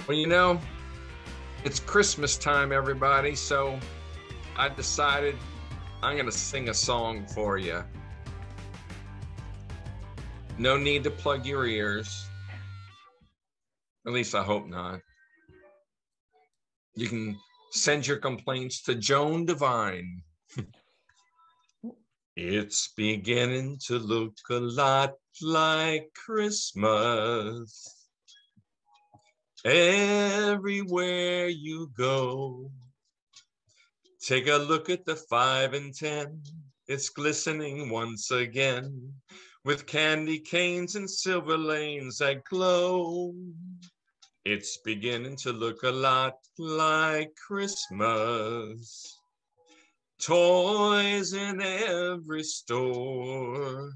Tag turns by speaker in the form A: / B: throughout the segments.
A: Well, it's Christmas time, everybody, so I decided I'm going to sing a song for you. No need to plug your ears. At least I hope not. You can send your complaints to Joan Devine. It's beginning to look a lot like Christmas everywhere you go. Take a look at the 5 and 10. It's glistening once again with candy canes and silver lanes that glow. It's beginning to look a lot like Christmas. Toys in every store.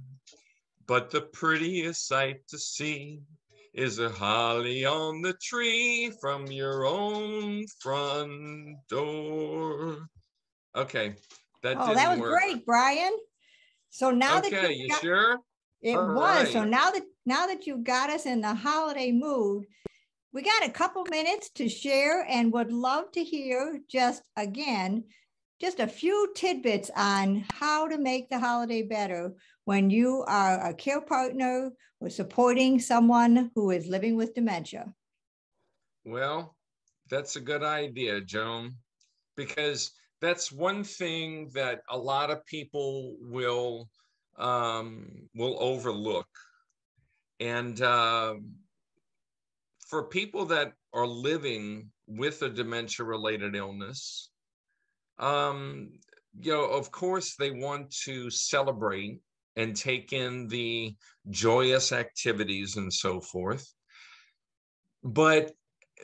A: But the prettiest sight to see is a holly on the tree from your own front door. Okay, that
B: Oh, that
A: didn't
B: was
A: work.
B: great, Brian. So now that
A: Okay, you sure?
B: it
A: All
B: was.
A: right.
B: So now that you got us in the holiday mood, we got a couple minutes to share and would love to hear just a few tidbits on how to make the holiday better when you are a care partner or supporting someone who is living with dementia.
A: Well, that's a good idea, Joan, because that's one thing that a lot of people will overlook. And for people that are living with a dementia-related illness, of course, they want to celebrate and take in the joyous activities and so forth. But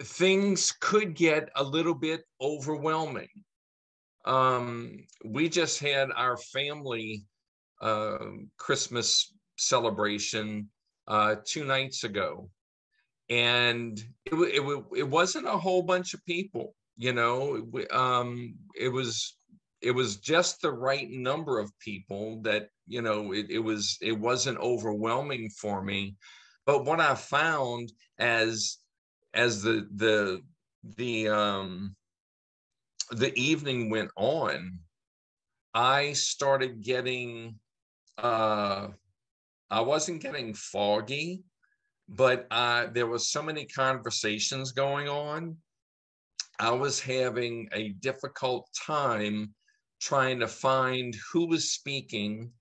A: things could get a little bit overwhelming. We just had our family Christmas celebration 2 nights ago, and it wasn't a whole bunch of people. It was just the right number of people that it wasn't overwhelming for me. But what I found as the evening went on, I started getting I wasn't getting foggy, but there was so many conversations going on. I was having a difficult time trying to find who was speaking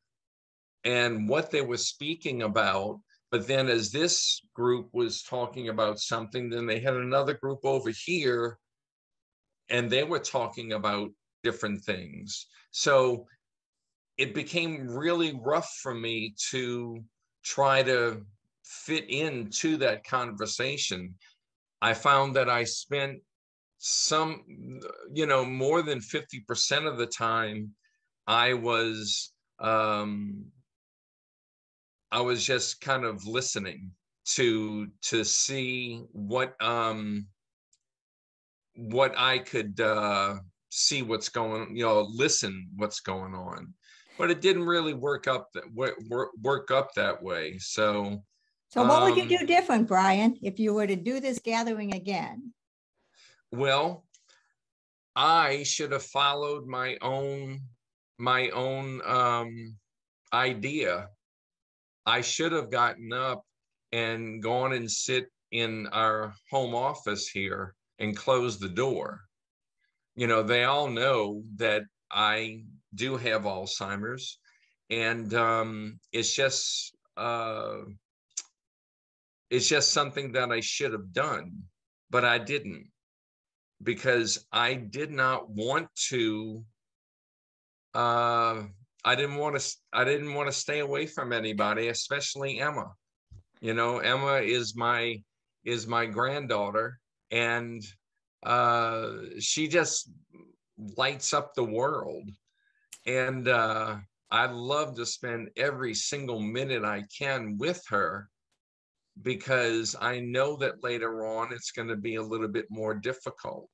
A: and what they were speaking about. But then as this group was talking about something, then they had another group over here and they were talking about different things. So it became really rough for me to try to fit into that conversation. I found that I spent more than 50% of the time I was just kind of listening to see what I could see what's going, listen what's going on. But it didn't really work up that way. So
B: what would you do different, Brian, if you were to do this gathering again?
A: Well, I should have followed my own idea. I should have gotten up and gone and sit in our home office here and close the door. They all know that I do have Alzheimer's, and it's just something that I should have done, but I didn't, because I did not want to. I didn't want to stay away from anybody, especially Emma. Emma is my granddaughter, and she just lights up the world. And I love to spend every single minute I can with her, because I know that later on it's going to be a little bit more difficult.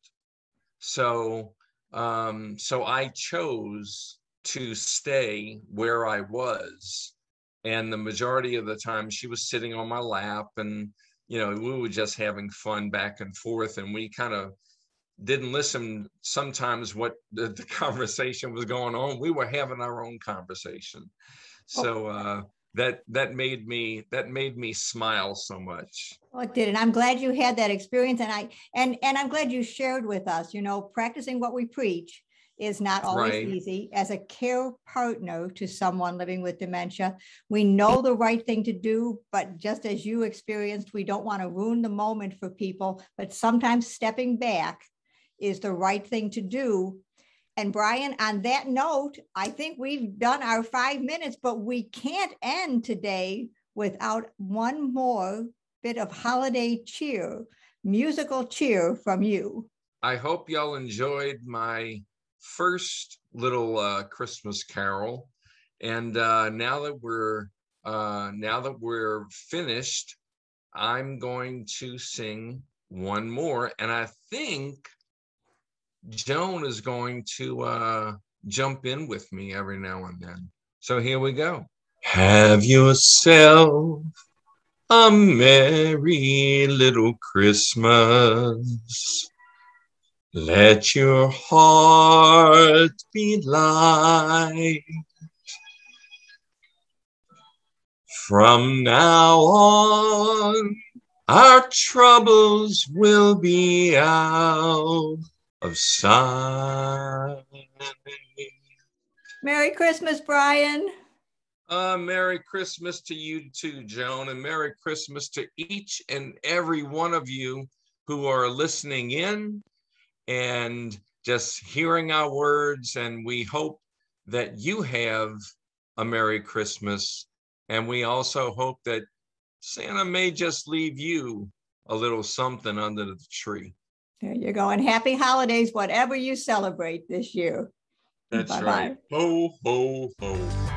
A: So I chose to stay where I was. And the majority of the time she was sitting on my lap and we were just having fun back and forth, and we kind of didn't listen sometimes what the conversation was going on. We were having our own conversation. So that made me smile so much.
B: Oh, it did. And I'm glad you had that experience. And I'm glad you shared with us, practicing what we preach is not always easy. As a care partner to someone living with dementia, we know the right thing to do, but just as you experienced, we don't want to ruin the moment for people, but sometimes stepping back is the right thing to do. And Brian, on that note, I think we've done our 5 minutes, but we can't end today without one more bit of holiday cheer, musical cheer from you.
A: I hope y'all enjoyed my first little Christmas carol. And now that we're finished, I'm going to sing one more. And I think Joan is going to jump in with me every now and then. So here we go. Have yourself a merry little Christmas. Let your heart be light. From now on, our troubles will be out of sight.
B: Merry Christmas, Brian.
A: Merry Christmas to you too, Joan, and Merry Christmas to each and every one of you who are listening in and just hearing our words. And we hope that you have a Merry Christmas. And we also hope that Santa may just leave you a little something under the tree.
B: There you go. And happy holidays, whatever you celebrate this year.
A: That's right. Ho, ho, ho.